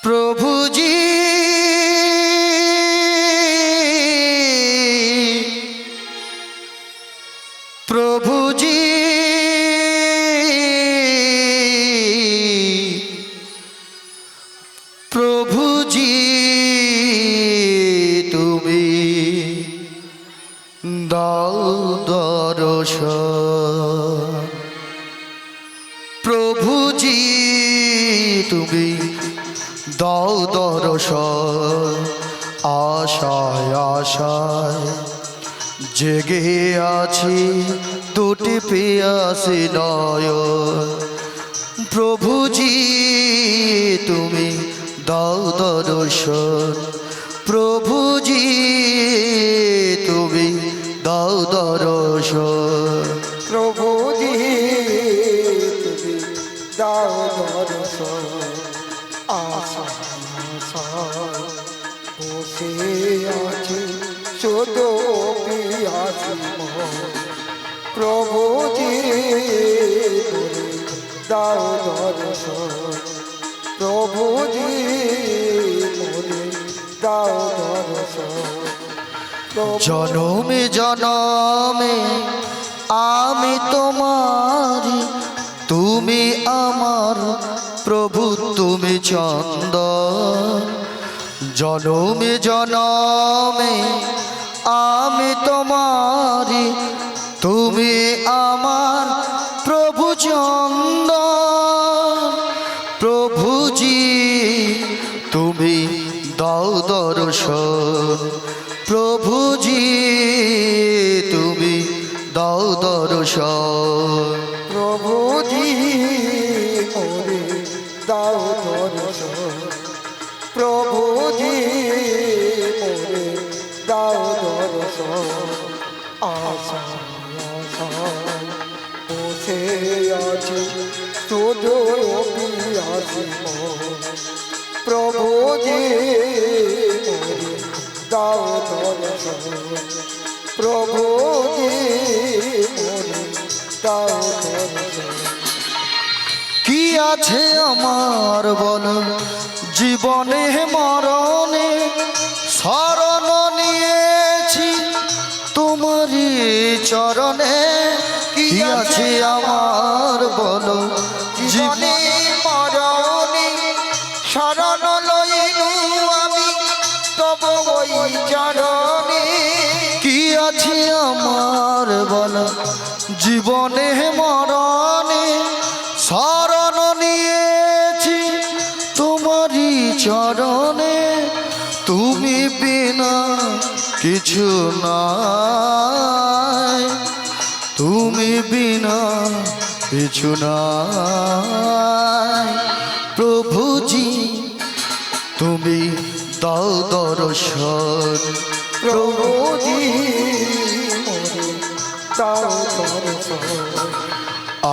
প্রভুজি প্রভুজি প্রভুজি তুমি দাও দর্শন প্রভুজি তুমি দাও দর্শন আশায় আশায় জেগে আছি দুটি পিয়াসী নয়ন প্রভুজি তুমি দাও দর্শন প্রভুজি তুমি দাও দর্শন প্রভুজি তুমি দাও দর্শন আশা আশায় বসে আছি শুধু পিয়াসী মন প্রভুজি তুমি দাও দর্শন প্রভুজি তুমি দাও দর্শন জনমে জনমে আমি তোমারি তুমি আমার প্রভু তুমি চন্দন জনমে জনমে আমি তোমারি তুমি আমার প্রভু চন্দন প্রভুজি তুমি দাও দর্শন প্রভুজি তুমি দাও দর্শন প্রভুজি মোরে দাও দর্শন প্রভুজি মোরে দাও দর্শন আশা আশায় বসে আছি শুধু পিয়াসী মন প্রভুজি মোরে দাও দর্শন প্রভুজি মোরে দাও দর্শন কি আছে আমার বল জীবনে মরণে শরণ নিয়েছি তোমারই চরণে কি আছে আমার বল জীবনে মরণে শরণ লইনু আমি তব ওই চরণে কি আছে আমার বল জীবনে মরণে শরণ নিয়েছি তোমারই চরণে তুমি বিনা কিছু নাই তুমি বিনা কিছু নাই প্রভুজি তুমি দাও দর্শন প্রভুজি মোরে দাও দর্শন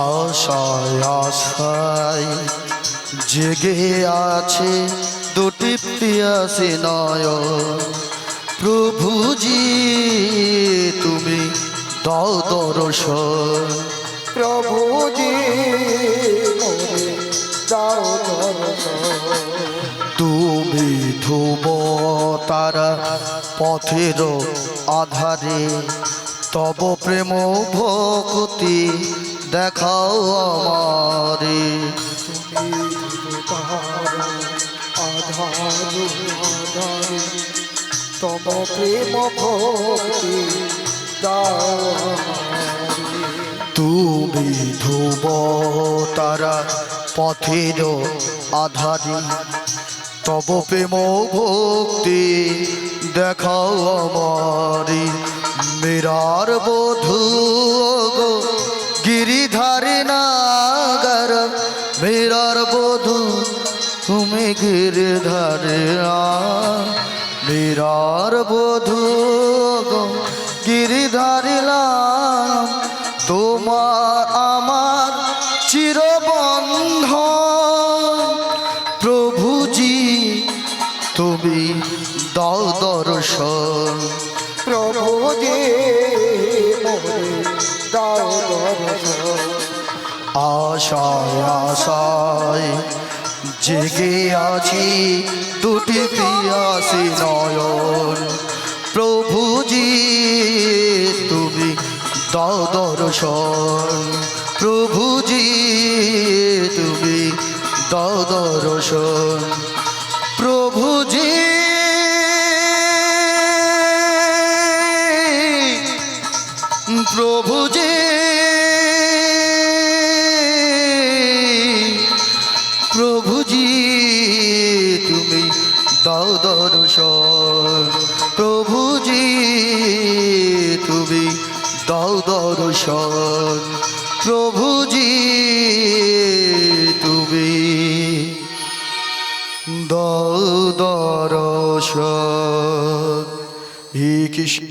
আশায় আশায় জেগে আছে দুটি পিয়াসী নয়ন প্রভুজি তুমি দাও দর্শন প্রভুজি মোরে দাও দর্শন তুমি ধ্রুব তারা পথের আধারে তব প্রেম ভক্তি দেখাও আমারে আধারে তব প্রেম ভক্তি দাও তুমি ধ্রুব তারা পথের আধারে তব প্রেম ভক্তি দেখাও আমারে মেরার বধূ গো গিরিধারী নাগর মেরার বধূ তুমি গিরিধারী মেরার বধূ গো গিরিধারী নাম তোমার আমার চিরবন্ধন প্রভুজি তুমি দাও দর্শন প্রভুজি মোরে দাও দর্শন আশায় আশায় জেগে আছি দুটি পিয়াসী নয়ন, প্রভুজি তুমি দাও দর্শন, প্রভুজি তুমি দাও দর্শন, প্রভুজি প্রভুজি প্রভুজি তুমি দাও দর্শন, প্রভুজি তুমি দাও দর্শন, প্রভুজি তুমি দাও দর্শন। হে কৃষ্ণ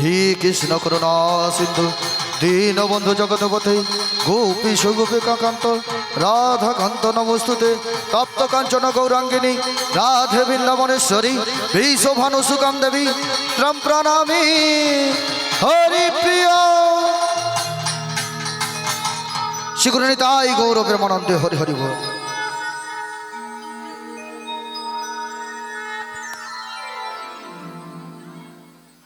হে কৃষ্ণ করুণা সিন্ধু দীনবন্ধু জগৎপতে গোপীশ গোপিকাকান্ত রাধাকান্ত নমস্তুতে তপ্ত কাঞ্চন গৌরাঙ্গিনী রাধে বৃন্দাবনেশ্বরী বিশ্বভানু সুকাম দেবী ত্রম প্রণামী হরি প্রিয় শ্রী নিতাই গৌর প্রেমানন্দে হরি হরি বল।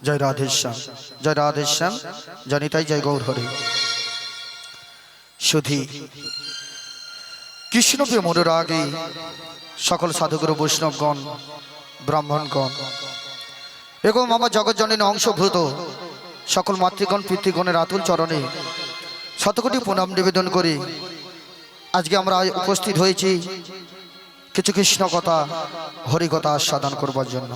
জয় রাধেশ্যাম, জয় রাধেশ্যাম, জানিতাই জয় গৌর হরি। সুধী কৃষ্ণপ্রিয় মনোরাগে সকল সাধুগুরু বৈষ্ণবগণ ব্রাহ্মণগণ এবং আমার জগৎজননী অংশভূত সকল মাতৃগণ পিতৃগণের আতুল চরণে শতকোটি প্রণাম নিবেদন করি আজকে আমরা উপস্থিত হয়েছি কিছু কৃষ্ণ কথা হরিকথা আস্বাদন করবার জন্য।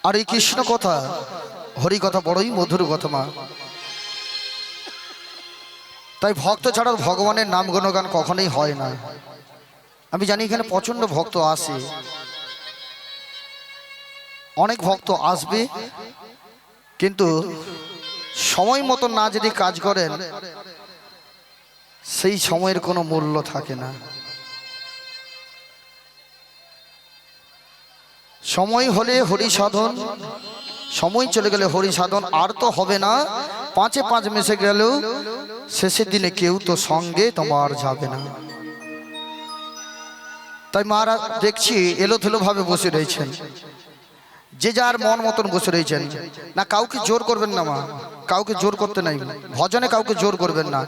আর এই কৃষ্ণ কথা হরিকথা বড়ই মধুর কথা মা, তাই ভক্ত ছাড়া ভগবানের নাম গুণগান কখনোই হয় না। আমি জানি এখানে প্রচন্ড ভক্ত আসে, অনেক ভক্ত আসবে, কিন্তু সময় মতো না যদি কাজ করেন সেই সময়ের কোনো মূল্য থাকে না। সময় হলে হরি সাধন, সময় চলে গেলে হরি সাধন আর তো হবে না। পাঁচে পাঁচ মিশে গেলেও শেষের দিনে কেউ তো সঙ্গে তোমার যাবে না। তাই মারা দেখছি এলোথেলো ভাবে বসে রয়েছেন, যে যার মন মতন বসে রয়েছেন। না কাউকে জোর করবেন না মা, কাউকে জোর করতে নাই, ভজনে কাউকে জোর করবেন না।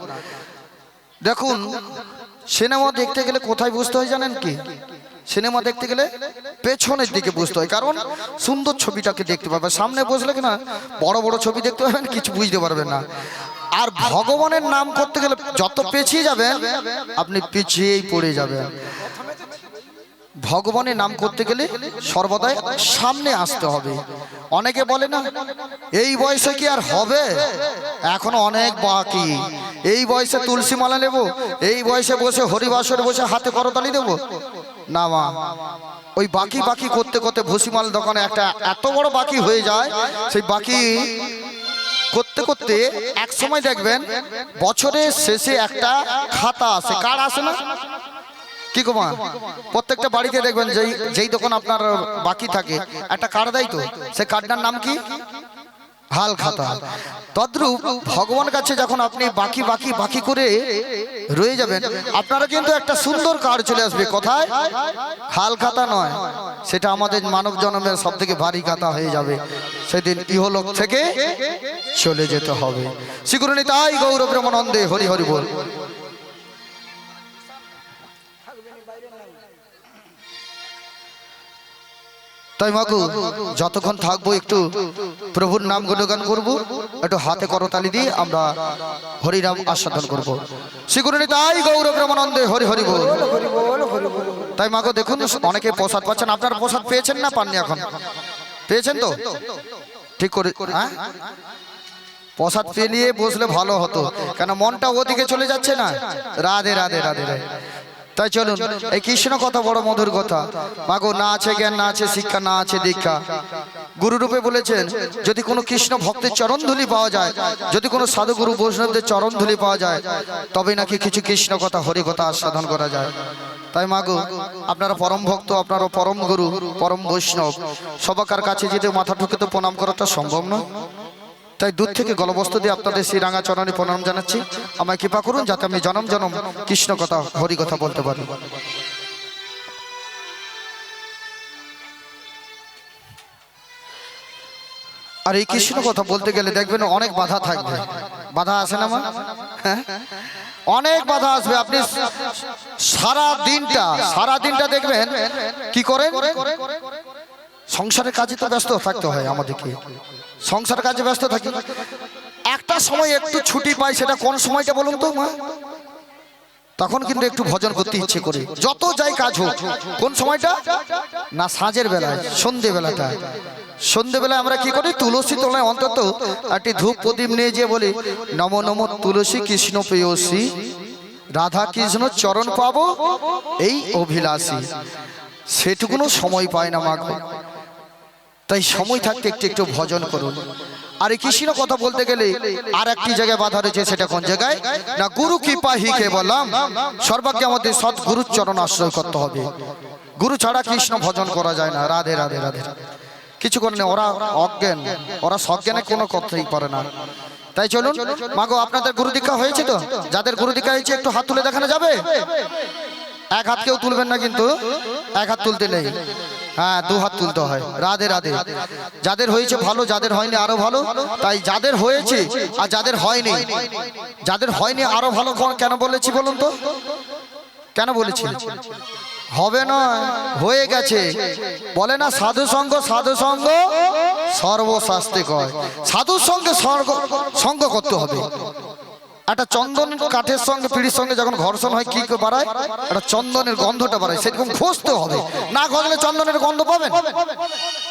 দেখুন সিনেমা দেখতে গেলে কোথায় বসতে হয় জানেন কি? সিনেমা দেখতে গেলে পেছনের দিকে বসতে হয়, কারণ সুন্দর ছবিটাকে দেখতে পাবে। সামনে বসলে কিনা বড় বড় ছবি দেখতে পাবেন, কিছু বুঝতে পারবেন না। আর ভগবানের নাম করতে গেলে যত পেছিয়ে যাবেন আপনি পিছিয়েই পড়ে যাবেন। ভগবানের নাম করতে গেলে সর্বদাই সামনে আসতে হবে। অনেকে বলে না এই বয়সে কি আর হবে, এখনো অনেক বাকি, এই বয়সে তুলসী মালা নেব, এই বয়সে বসে হরিবাসরে বসে হাতে করতালি দেব না মা। ওই বাকি বাকি করতে করতে ভুসিমাল দোকানে একটা এত বড় বাকি হয়ে যায়, সেই বাকি করতে করতে এক সময় দেখবেন বছরের শেষে একটা খাতা আসে। কার আসে না কি গো মা? প্রত্যেকটা বাড়িতে দেখবেন যেই দোকান আপনার বাকি থাকে একটা কার্ড দেয়, তো সেই কার্ডটার নাম কি? হাল খাতা। তদ্রূপ ভগবান কাছে যখন আপনি বাকি বাকি বাকি করে রয়ে যাবেন, আপনারা কিন্তু একটা সুন্দর কার্ড চলে আসবে। কোথায়? হাল খাতা নয়, সেটা আমাদের মানব জন্মের সব থেকে ভারী খাতা হয়ে যাবে। সেদিন ইহলোক থেকে চলে যেতে হবে। শ্রী নিতাই গৌর প্রেমানন্দে হরি হরি বল। তাই মাগো যতক্ষণ থাকবো একটু প্রভুর নাম গুণগান করব, একটু হাতে করতালি দিয়ে আমরা হরিনাম আস্বাদন করব। শ্রী গুরু নিতাই গৌর প্রেমানন্দে হরি হরি বল। তাই মাগো দেখুন অনেকে প্রসাদ পাচ্ছেন, আপনারা প্রসাদ পেয়েছেন না পাননি? এখন পেয়েছেন তো? ঠিক করে হ্যাঁ, প্রসাদ পেয়ে নিয়ে বসলে ভালো হতো, কেন মনটা ওদিকে চলে যাচ্ছে না। রাধে রাধে রাধে রাধে। তাই চলুন এই কৃষ্ণ কথা বড় মধুর কথা। মাগো না আছে জ্ঞান, না আছে শিক্ষা, না আছে দীক্ষা। গুরু রূপে বলেছেন যদি কোনো কৃষ্ণ ভক্তের চরণ ধুলি পাওয়া যায়, যদি কোনো সাধু গুরু বৈষ্ণবদের চরণ ধুলি পাওয়া যায়, তবে নাকি কিছু কৃষ্ণ কথা হরি কথা আস্বাদন করা যায়। তাই মাগো আপনারা পরম ভক্ত, আপনারা পরম গুরু, পরম বৈষ্ণব, সবাকার কাছে যেতে মাথা ঠুকে তো প্রণাম করাটা সম্ভব নয়। তাই দূর থেকে গলবস্ত্র দিয়ে আপনাদের সেই রাঙা চরণে প্রণাম জানাচ্ছি। আমায় কৃপা করুন যাতে আমি জনম জনম কৃষ্ণ কথা হরি কথা বলতে পারি। আর এই কৃষ্ণ কথা বলতে গেলে দেখবেন অনেক বাধা থাকবে। বাধা আসে না মা? হ্যাঁ, অনেক বাধা আসবে। আপনি সারা দিনটা দেখবেন কি করেন, সংসারের কাজে তো ব্যস্ত থাকতে হয় আমাদেরকে, সংসারের কাজে ব্যস্ত থাকি। একটা সময় একটু ছুটি পাই, সেটা কোন সময়টা বলুন তো মা? তখন কিন্তু একটু ভজন করতে ইচ্ছে করে, যত যাই কাজ হোক। কোন সময়টা? না সাঁঝের বেলায়, সন্ধে বেলাটা। সন্ধেবেলায় আমরা কি করি? তুলসী তলায় অন্তত একটি ধূপ প্রদীপ নিয়ে যেয়ে বলি, নম নম তুলসী কৃষ্ণ প্রেয়সী, রাধা কৃষ্ণ চরণ পাবো এই অভিলাষী। সেটুকুনো সময় পায় না মা গো। তাই সময় থাকতে একটু একটু ভজন করুন। আর এই কৃষ্ণ কথা বলতে গেলে আর একটি জায়গায় বাধা রয়েছে। সেটা কোন জায়গায়? না গুরু কৃপা হিকে বললাম, সর্বাগ্যে আমাদের সৎগুরুর চরণ আশ্রয় করতে হবে। গুরু ছাড়া কৃষ্ণ ভজন করা যায় না। রাধে রাধে রাধে। কিছু করে না, ওরা অজ্ঞান, ওরা সজ্ঞানে কোনো কথাই পারে না। তাই চলুন মাগো, আপনাদের গুরু দীক্ষা হয়েছে তো? যাদের গুরু দীক্ষা হয়েছে একটু হাত তুলে দেখানো যাবে? এক হাত কেউ তুলবেন না কিন্তু, এক হাত তুলতে নেই, হ্যাঁ দু হাত তুলতে হয়। রাধে রাধে। যাদের হয়েছে ভালো, যাদের হয়নি আরো ভালো। তাই যাদের হয়েছে আর যাদের হয়নি আরো ভালো। কেন বলেছি বলুন তো? কেন বলেছি? হবে না, হয়ে গেছে। বলে না সাধু সঙ্গ সর্বশাস্ত্রে কয়। সাধুর সঙ্গে সঙ্গ করতে হবে। একটা চন্দন কাঠের সঙ্গে পিড়ির সঙ্গে যখন ঘর্ষণ হয় কি বাড়ায়? একটা চন্দনের গন্ধটা বাড়ায়। সেরকম ঘষতে হবে, না ঘষলে চন্দনের গন্ধ পাবেন।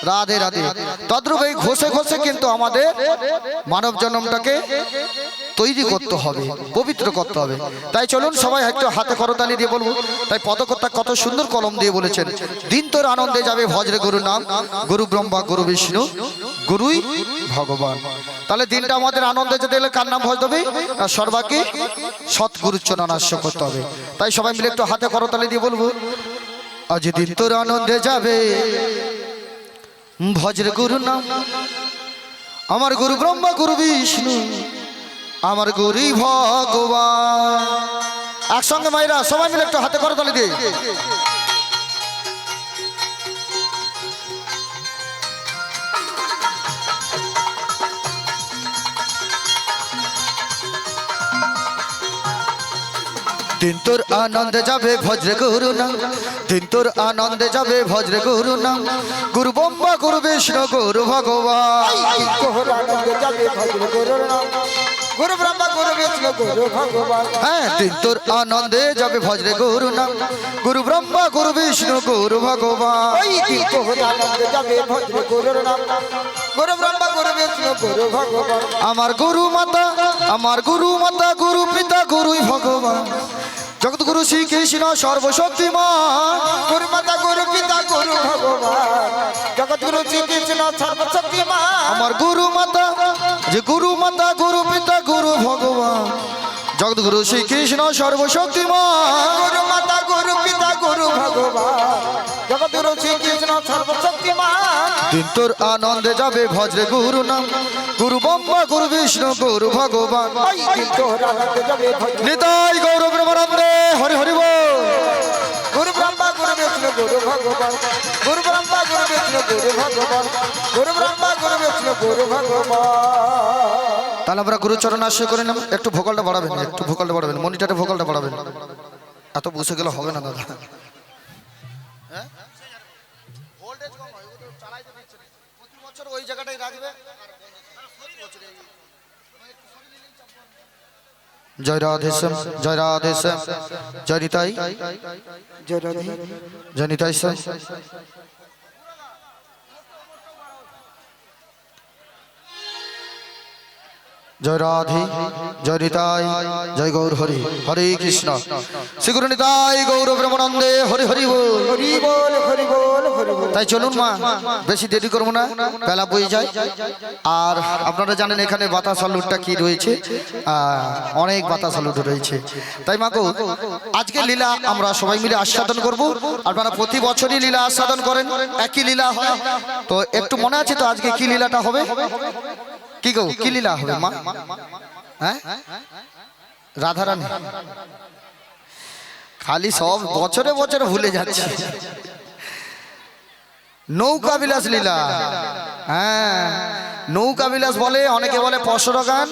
রাধে রাধে। তদ্রূপ এই ঘষে ঘষে কিন্তু আমাদের মানব জন্মটাকে তৈরি করতে হবে, পবিত্র করতে হবে। তাই চলুন সবাই একটু হাতে করতালি দিয়ে বলবো। তাই পদকর্তা কত সুন্দর কলম দিয়ে বলেছেন, দিন তোর আনন্দে যাবে ভজরে গুরু নাম, গুরু ব্রহ্মা গুরু বিষ্ণু গুরুই ভগবান। তাহলে দিনটা আমাদের আনন্দে যেতে গেলে কার নাম ভজ হবে? সর্বাগ্যে সৎগুরুর চরণ আশ্রয় করতে হবে। তাই সবাই মিলে একটু হাতে করতালি দিয়ে বলবো, আজ দিন তোর আনন্দে যাবে ভজরে গুরু নাম, আমার গুরু ব্রহ্মা গুরু বিষ্ণু আমার গুরু ভগবান। একসঙ্গে মায়েরা সবাই মিলে একটু হাতে করতালি দিয়ে দিন তোর আনন্দে যাবে ভজরে গুরু নাম, দিন তোর আনন্দে যাবে ভজরে গুরু নাম, গুরু ব্রহ্মা গুরু বিষ্ণু গুরু ভগবান। গুরু ব্রহ্মা গুরু বিষ্ণু গুরু ভগবান। হ্যাঁ, দিন তোর আনন্দে যাবে ভজরে গুরু নাম, গুরু ব্রহ্মা গুরু বিষ্ণু গুরু ভগবান। দিন তোর আনন্দে যাবে ভজরে গুরুর নাম, গুরু ব্রহ্মা গুরু বিষ্ণু গুরু ভগবান। আমার গুরু মাতা গুরু পিতা গুরুই ভগবান, জগৎ গুরু শ্রীকৃষ্ণ সর্বশক্তিমান। গুরু মাতা গুরু পিতা গুরু ভগবান, জগৎ গুরু শ্রীকৃষ্ণ সর্বশক্তিমান। আমার গুরু মাতা গুরু পিতা গুরু ভগবান, জগৎ গুরু শ্রীকৃষ্ণ সর্বশক্তিমান। গুরু মাতা গুরু পিতা গুরু ভগবান, জগৎ গুরু শ্রীকৃষ্ণ সর্বশক্তিমান। দিন তোর আনন্দে যাবে ভজরে গুরু নাম, গুরু ব্রহ্মা গুরু বিষ্ণু গুরু ভগবান। দিন তোর আনন্দে যাবে ভজরে নিতাই গৌর প্রেমানন্দে হরি হরি বল। গুরু ব্রহ্মা গুরু বিষ্ণু গুরু ভগবান, গুরু ব্রহ্মা গুরু বিষ্ণু গুরু ভগবান, গুরু ব্রহ্মা গুরু বিষ্ণু গুরু ভগবান। তাহলে আমরা গুরুচরণ আশ্রয় করে নেব। একটু ভোকালটা বাড়াবেন, একটু ভোকালটা বাড়াবেন, মনিটরে ভোকালটা বাড়াবেন। এত বসে গেলে হবে না দাদা। ওই জায়গাটাই রাখবে। জয় রাধেশ্যাম, জয় রাধেশ্যাম, জয় নিতাই, জয় নিতাই শ্যাম। জয় রাধে, জয় নিতাই, জয় গৌর হরি, হরে কৃষ্ণ। শ্রী গুরু নিতাই গৌর প্রেমানন্দে হরি হরি বল। হরি বল হরি বল হরি বল। তাই চলুন মা, বেশি দেরি করবো না, বেলা বয়ে যায়। আর আপনারা জানেন এখানে বাতাসা লুটটা কি রয়েছে, অনেক বাতাসা লুট রয়েছে। তাই মা গো, আজকে লীলা আমরা সবাই মিলে আস্বাদন করব। আপনারা প্রতি বছরই লীলা আস্বাদন করেন, একই লীলা হয়। তো একটু মনে আছে তো আজকে কি লীলাটা হবে? কি গো কি লীলা হবে মা? হ্যাঁ রাধারানী খালি সব বছরে বছরে ভুলে যাচ্ছে। নৌকা বিলাস লীলা, হ্যাঁ নৌকা বিলাস বলে, অনেকে বলে পশরা গান,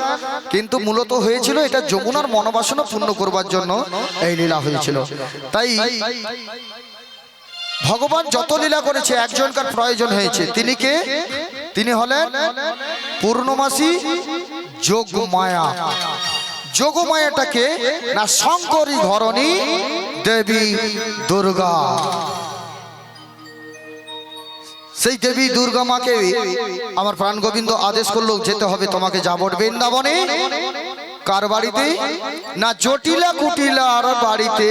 কিন্তু মূলত হয়েছিল এটা যমুনার মনোবাসনা পূর্ণ করবার জন্য এই লীলা হয়েছিল। তাই ভগবান যত লীলা করেছে একজনকার প্রয়োজন হয়েছে। তিনি কে? তিনি হলেন পূর্ণমাসী যোগমায়া। যোগমায়াটাকে না শঙ্করী ঘরণী দেবী দুর্গা। সেই দেবী দুর্গা মাকে আমার প্রাণ গোবিন্দ আদেশ করলো যেতে হবে তোমাকে যাবট বৃন্দাবনে। কার বাড়িতে? না জটিলা কুটিলা আর বাড়িতে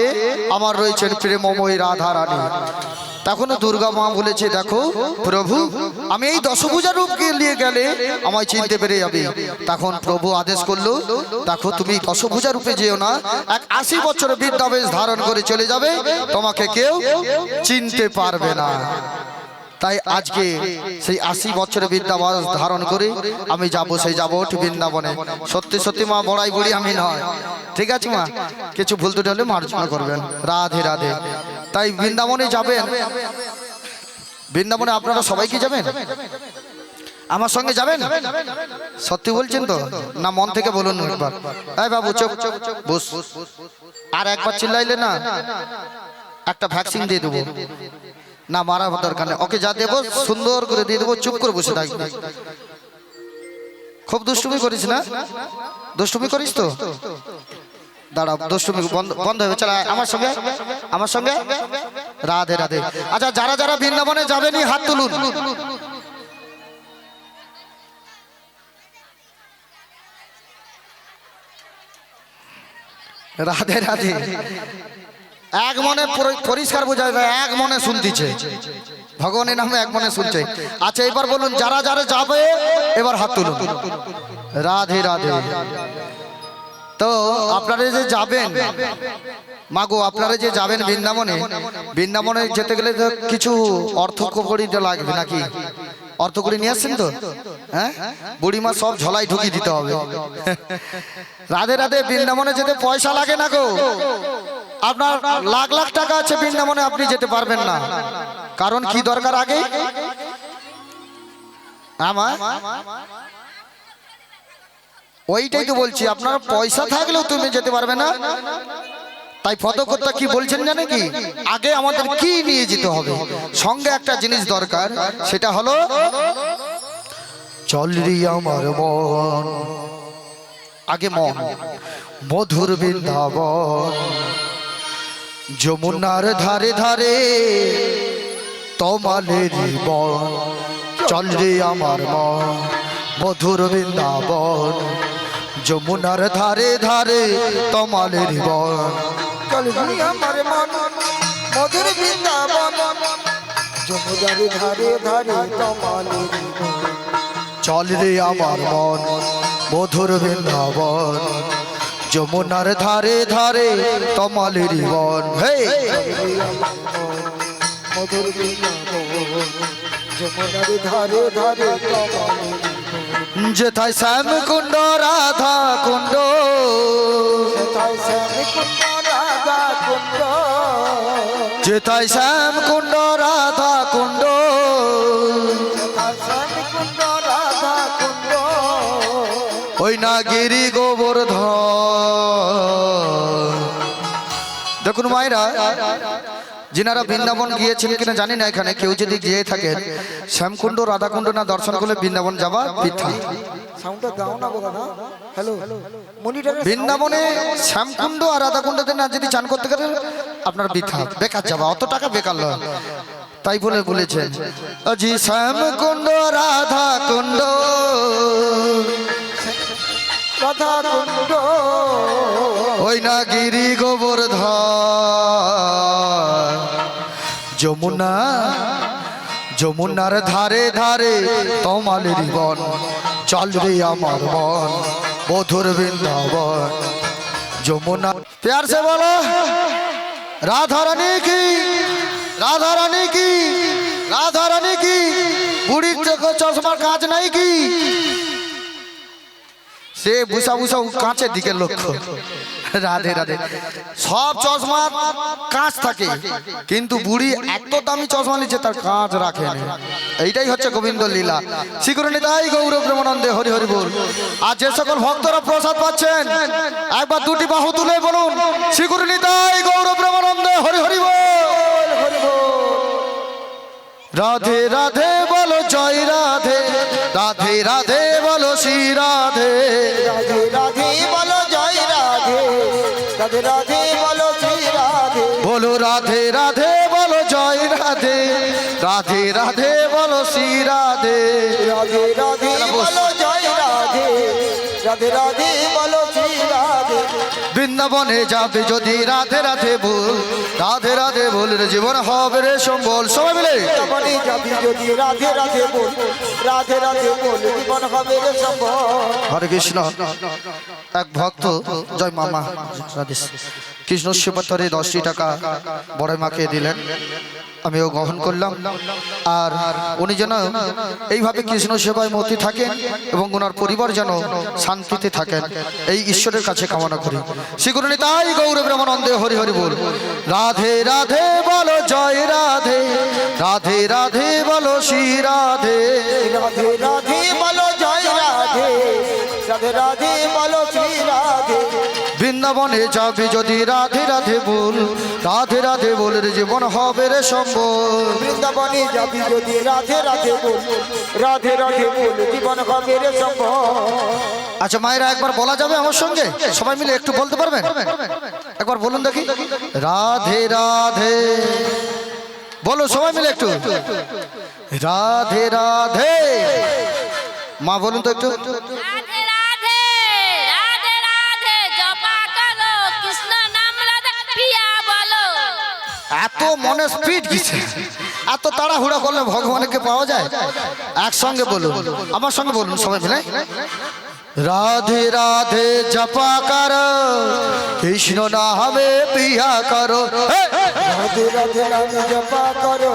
আমার রয়েছেন প্রেমময়ী রাধা রানী। তখন দুর্গা মা বলেছে, দেখো প্রভু আমি এই দশভুজা রূপকে নিয়ে গেলে আমায় চিনতে পেরে যাবে। তখন প্রভু আদেশ করলো, দেখো তুমি দশভুজা রূপে যেও না, এক 80 বছরের বিদ্যাবেশ ধারণ করে চলে যাবে, তোমাকে কেউ চিনতে পারবে না। তাই আজকে সেই 80 বছরের বিদ্যাবাস ধারণ করে আমি যাব, সেই যাবট বৃন্দাবনে। সত্যি সত্যি মা বড়াই বুড়ি আমি নয়, ঠিক আছে মা? কিছু ভুল ত্রুটি হলে মার্জনা করবেন। রাধে রাধে। তাই বৃন্দাবনে যাবেন। বৃন্দাবনে আপনারা সবাই কি যাবেন? আমার সঙ্গে যাবেন? সত্যি বলছেন তো না মন থেকে বলুন একবার? এই বাবু চুপ বস। আর একবার চিল্লাইলে না একটা ভ্যাকসিন দিয়ে দেবো। না মারা দরকার নেই, ওকে যা দেবো সুন্দর করে দিয়ে দেবো, চুপ করে বসে থাকবে। খুব দুষ্টুমি করিস না? দুষ্টুমি করিস তো? দাঁড়া, দুষ্টুমি বন্ধ হবে। চল আমার সঙ্গে, আমার সঙ্গে। রাধে রাধে। আচ্ছা যারা যারা বৃন্দাবনে যাবেনি হাত তুলুন। রাধে রাধে। এক মনে পরিষ্কার বোঝা যায়, এক মনে শুনতিছে, ভগবানের নামে এক মনে শুনছে। আচ্ছা এবার বলুন যারা যারা যাবে এবার হাত তুলুন। রাধে রাধে। তো আপনারা যে যাবেন মাগো, আপনারা যে যাবেন বৃন্দাবনে, বৃন্দাবনে যেতে গেলে তো কিছু অর্থ কড়ি লাগবে নাকি? অর্থ কড়ি নিয়ে আসছেন তো? হ্যাঁ বুড়িমা সব ঝলাই ঢুকিয়ে দিতে হবে। রাধে রাধে। বৃন্দাবনে যেতে পয়সা লাগে না গো। আপনার লাখ লাখ টাকা আছে বৃন্দাবনে, আপনি যেতে পারবেন না। কারণ কি দরকার আগে? আমার ওইটাই তো বলছি, আপনার পয়সা থাকলেও তুমি যেতে পারবে না। তাই পদকর্তা কি বলছেন জানে কি? আগে আমাদের কি নিয়ে যেতে হবে? সঙ্গে একটা জিনিস দরকার, সেটা হলো চল রে আমার মন। আগে মন। মধুর বৃন্দাবন যমুনার ধারে ধারে তমালের বন। চল রে আমার মন মধুর বৃন্দাবন যমুনার ধারে ধারে তমালের বন। চল রে আমার মন মধুর বৃন্দাবন যমুনার ধারে ধারে তমালের বন। চল রে আমার মন মধুর বৃন্দাবন যমুনার ধারে ধারে তমালের বন। হে মধুর বৃন্দাবন যমুনার ধারে ধারে তমালের বন। যেথায় শ্যাম কুণ্ড রাধা কুণ্ড, যেথায় শ্যাম কুণ্ড রাধা কুণ্ড, যেথায় শ্যাম কুণ্ড রাধা কুণ্ড, যেথায় শ্যাম কুণ্ড রাধা কুণ্ড, ওই না গিরি গোবর্ধন। দেখুন মায়েরা, যিনারা বৃন্দাবন গিয়েছেন কিনা জানি না, এখানে কেউ যদি গিয়ে থাকেন শ্যামকুণ্ড রাধাকুণ্ড না দর্শন করলে বৃন্দাবন যাওয়া বৃথা। সাউন্ডটা দাও না বলো না। হ্যালো মনিটরে বৃন্দাবনে শ্যামকুণ্ড আর রাধাকুণ্ডতে না যদি চান করতে গেলে আপনার বৃথা, বেকার যাওয়া, অত টাকা বেকার লয়। তাই বলে বলেছেন জি শ্যামকুণ্ড রাধাকুণ্ড, রাধা কুণ্ড, ওই না গিরি গোবর্ধন যমুনা, যমুনার ধারে ধারে তমালের বন। চল রে আমার মন মধুর বৃন্দাবন যমুনা। प्यार से बोलो राधा रानी की, राधा रानी की, राधा रानी की। बुढ़ी चश्मा काज नहीं की। সে বুসা বুসা কাঁচের দিকে লক্ষ্য। রাধে রাধে। সব চশমা কাঁচ থাকে, কিন্তু বুড়ি এত দামি চশমা নিচ্ছে তার কাঁচ রাখে না। এইটাই হচ্ছে গোবিন্দ লীলা। শিখরণী তাই গৌর প্রেমানন্দে হরি হরি বল। আর যে সকল ভক্তরা প্রসাদ পাচ্ছেন একবার দুটি বাহু তুলে বলুন শিখরণী তাই গৌর প্রেমানন্দে হরি হরি বল। রাধে রাধে বলো জয় রাধে, রাধে রাধে বলো শ্রী রাধে, রাধে রাধে বলো জয় রাধে, রাধে রাধে বলো শ্রী রাধে, বলো রাধে রাধে বলো জয় রাধে, রাধে রাধে বলো শ্রী রাধে, রাধে রাধে বলো জয় রাধে, রাধে রাধে বলো শ্রী রাধে। বৃন্দাবনে যাবে যদি রাধে রাধে বল, রাধে রাধে বল রে জীবন হবে রে সম্বল। সবাই মিলে বৃন্দাবনে যাবি যদি রাধে রাধে বল, রাধে রাধে বল জীবন হবে রে সম্ভব। হরে কৃষ্ণ। এক ভক্ত জয় মামা রাধে কৃষ্ণ শিবতরে 10টি টাকা বড় মাকে দিলেন, আমিও গ্রহণ করলাম। আর উনি যেন এইভাবে কৃষ্ণ সেবায় মতি থাকেন এবং ওনার পরিবার যেন শান্তিতে থাকেন, এই ঈশ্বরের কাছে কামনা করি। শিখরণী তাই গৌর প্রেমানন্দে হরি হরি বল। রাধে রাধে বলো জয় রাধে, রাধে রাধে বলো শ্রী রাধে, রাধে রাধে বলো জয় রাধে, রাধে রাধে বলো শ্রী রাধে। বৃন্দাবনে যাবে যদি রাধে রাধে বল, রাধে রাধে বল রে জীবন হবে রে সম্বল। বৃন্দাবনে যাবি যদি রাধে রাধে বল, রাধে রাধে বল জীবন হবে রে সম্ভব। আচ্ছা মায়েরা একবার বলা যাবে আমার সঙ্গে? সবাই মিলে একটু বলতে পারবেন? একবার বলুন দেখি। রাধে রাধে বলো সবাই মিলে একটু। রাধে রাধে। মা বলুন তো একটু। রাধে রাধে, রাধে রাধে জপা করো, কৃষ্ণ নাম রাধা প্রিয়া বলো। এত মনে স্পিড কিসে? এত তাড়াহুড়া করলে ভগবানকে পাওয়া যায়? একসঙ্গে বলুন, আমার সঙ্গে বলুন সবাই মিলে। রাধে রাধে জপা করো, কৃষ্ণ নামে প্রিয়া করো। রাধে রাধে নাম জপা করো,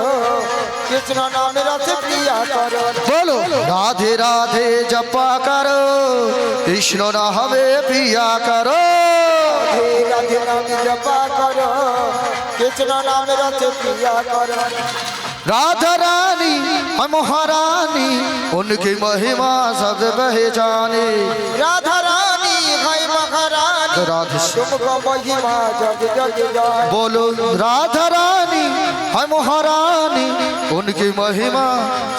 কৃষ্ণ নাম রাধে প্রিয়া করো। বলো রাধে রাধে জপা করো, কৃষ্ণ নামে প্রিয়া করো। রাধে রাধে নাম জপা করো, কৃষ্ণ নাম রাধে প্রিয়া করো। राधा रानी महारानी उनकी महिमा सब पहचाने। राधा रानी है महारानी, राधे तुमको महिमा जग जग जाए। बोलो राधा रानी है महारानी उनकी महिमा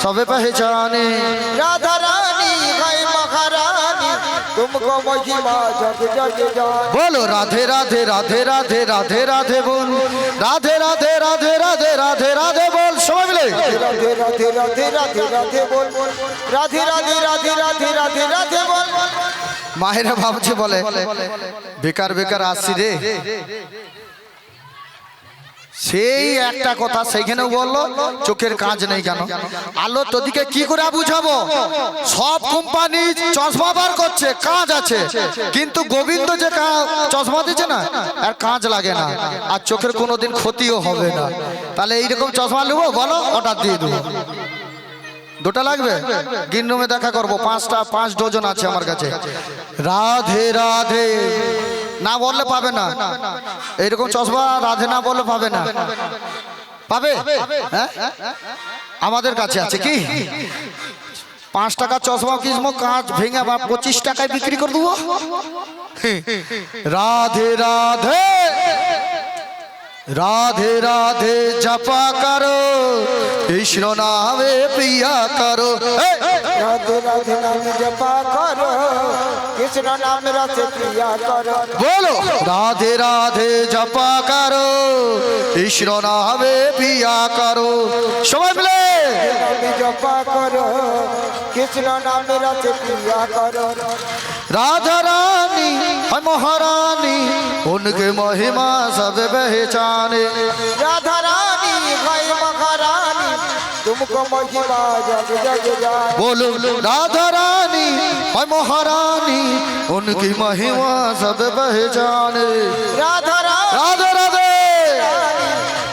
सब पहचाने। राधा रानी है महारानी, तुमको महिमा जग जग जाए। बोलो राधे राधे राधे राधे राधे राधे बोल, राधे राधे राधे राधे राधे राधे बोल। সবাই মিলে राधे राधे राधे राधे राधे बोल, राधे राधे राधे राधे राधे राधे बोल। মায়েরা ভাবছে বলে বেকার বেকার আসছি রে, সেই একটা কথা সেইখানেও বললো চোখের কাজ নেই কেন? আলো তোদিকে কি করে বুঝাবো? সব কোম্পানি চশমা বার করছে, কাজ আছে, কিন্তু গোবিন্দ যে চশমা দিচ্ছে না আর কাজ লাগে না, আর চোখের কোনোদিন ক্ষতিও হবে না। তাহলে এইরকম চশমা নেবো বলো, অর্ডার দিয়ে দেবো। দুটা লাগবে, গিন্নুমে দেখা করবো, 5 ডজন আছে আমার কাছে। রাধে রাধে না বললে পাবে না, এইরকম চশমা রাধে না বললে পাবে না। পাবে? হ্যাঁ আমাদের কাছে আছে। কি 5 টাকা চশমা কিনবো, কাঁচ ভেঙে আবার 25 টাকায় বিক্রি করে দেবো। রাধে রাধে রাধে রাধে জপা করো, কৃষ্ণ নামে প্রিয়া করো। राधे राधे नाम जपा करो, कृष्ण नाम राधे प्रिया करो। बोलो राधे राधे जपा करो, কৃষ্ণ নামে প্রিয়া করো। সবাই মিলে नाम जपा करो, कृष्ण नाम राधे प्रिया करो। राधा रानी है महारानी उनके महिमा सब पहचाने। राधा रानी भाई महारानी, तुमको महिमा जग जग जाए। बोलो राधा रानी है महारानी उनकी महिमा सब पहचाने। राधा रानी राधे राधे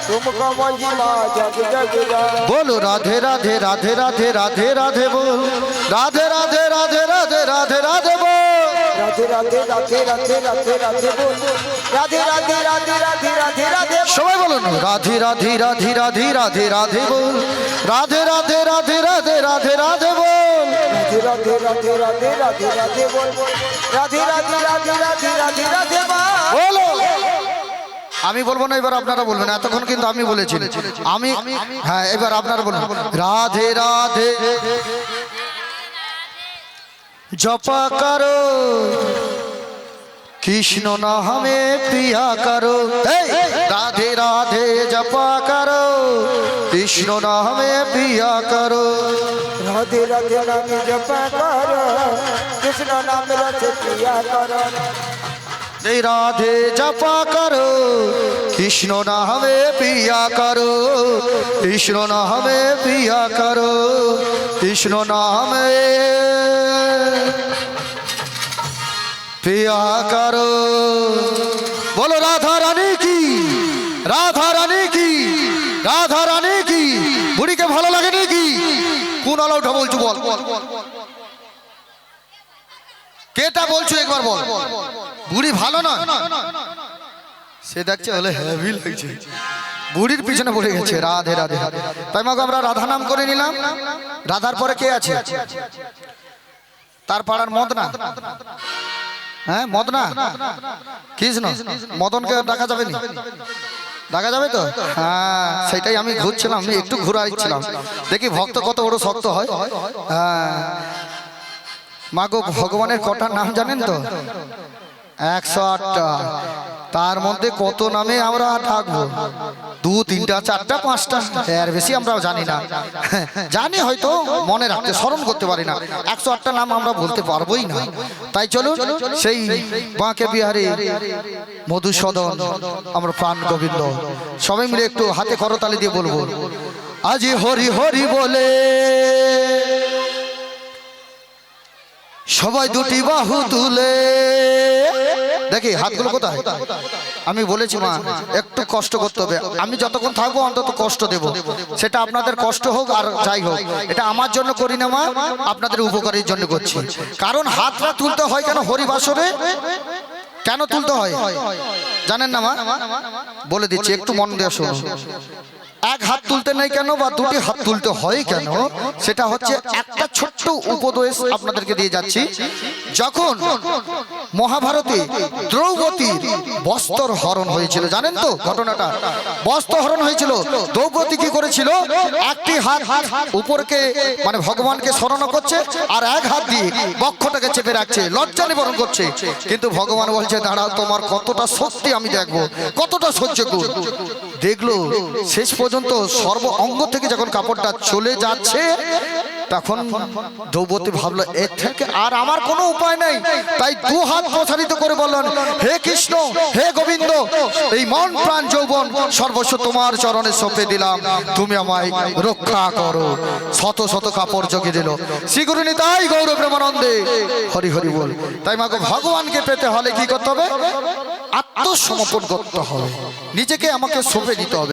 तुमको महिमा जग जग जाए। बोलो राधे राधे राधे राधे राधे राधे बोल, राधे राधे राधे राधे राधे राधे बोल। রাধে রাধে রাধে রাধে রাধে রাধে বল রাধে রাধে রাধে রাধে রাধে রাধে সবাই বলুন রাধে রাধে রাধে রাধে রাধে রাধে বল রাধে রাধে রাধে রাধে রাধে রাধে বল রাধে রাধে রাধে রাধে রাধে বল রাধে রাধে রাধে রাধে রাধে রাধে বল বলো আমি বলবো না এবার আপনারা বলবেন এতক্ষণ কিন্তু আমি বলেছি আমি হ্যাঁ এবার আপনারা বলুন রাধে রাধে জপা করো কৃষ্ণ নামে প্রিয়া করো রাধে রাধে জপা করো কৃষ্ণ নামে প্রিয়া করো রাধে রাধে নামে জপা কর কৃষ্ণ নামে রচে প্রিয়া কর এই রাধে জপা করো কৃষ্ণ নামে প্রিয়া করো কৃষ্ণ নামে প্রিয়া করো কৃষ্ণ নামে প্রিয়া করো বলো রাধা রানী কি রাধা রানী কি রাধা রানী কি বুড়িকে ভালো লাগে নাকি কোন আলো উঠা বলছো বল কেটা বলছো একবার বল বুড়ি ভালো না সে দেখছে হলে হেভি লাগছে বুড়ির পিছনে পড়ে গেছে রাধে রাধে তাই মাকে আমরা রাধা নাম করে নিলাম রাধার পরে কে আছে তার পাড়ার মদনা হ্যাঁ মদনা কৃষ্ণ মদনকে ডাকা যাবে না ডাকা যাবে তো হ্যাঁ সেটাই আমি ঘুরছিলাম আমি একটু ঘুরাইছিলাম দেখি ভক্ত কত বড় শক্ত হয় হ্যাঁ মাগো ভগবানের কটা নাম জানেন তো 108টা তার মধ্যে কত নামে আমরা থাকবো 2 3টা 4টা 5টা এর বেশি আমরা জানি না জানি হয়তো মনে রাখতে স্মরণ করতে পারি না 108টা নাম আমরা বলতে পারবোই না তাই চলুন সেই বাঁকে বিহারী মধুসূদন আমরা প্রাণ গোবিন্দ সবাই মিলে একটু হাতে করতালি দিয়ে বলবো আজি হরি হরি বলে সবাই দুটি বাহু তুলে দেখি হাতগুলো কোথায় আমি বলেছি মা একটু কষ্ট করতে হবে আমি যতক্ষণ থাকবো অন্তত কষ্ট দেব সেটা আপনাদের কষ্ট হোক আর যাই হোক এটা আমার জন্য করি না মা আপনাদের উপকারের জন্য করছি কারণ হাতটা তুলতে হয় কেন হরিবাসরে কেন তুলতে হয় জানেন না মা বলে দিচ্ছি একটু মন দিয়ে শুনুন এক হাত তুলতে নাই কেন বা দুটি হাত তুলতে হয় কেন সেটা হচ্ছে একটা ছোট্ট উপদেশ আপনাদেরকে দিয়ে যাচ্ছি যখন মহাভারতে দ্রৌপদীর বস্ত্র হরণ হয়েছিল জানেন তো ঘটনাটা বস্ত্র হরণ হয়েছিল দ্রৌপদী কি করেছিল একটি হাত উপরকে মানে ভগবানকে স্মরণ করছে আর এক হাত দিয়ে বক্ষটাকে চেপে রাখছে লজ্জা নিবারণ করছে কিন্তু ভগবান বলছে দাঁড়াও তোমার কতটা শক্তি আমি দেখবো কতটা সহ্য কর দেখলো শেষ পর্যন্ত সর্ব অঙ্গ থেকে যখন কাপড়টা চলে যাচ্ছে তখন দ্রৌপদী ভাবলো এর থেকে আর আমার কোনো উপায় নেই তাই 2 হাত প্রসারিত করে বললেন হে কৃষ্ণ হে গোবিন্দ এই মন প্রাণ যৌবন সর্বস্ব তোমার চরণে সঁপে দিলাম তুমি আমায় রক্ষা করো শত শত কাপড় জগিয়ে দিল শ্রীগুরু নিতাই গৌর প্রেমানন্দে হরি হরি বল তাই মাকে ভগবানকে পেতে হলে কি করতে হবে আত্মসমর্পণ করতে হবে নিজেকে আমাকে সঁপে দিতে হবে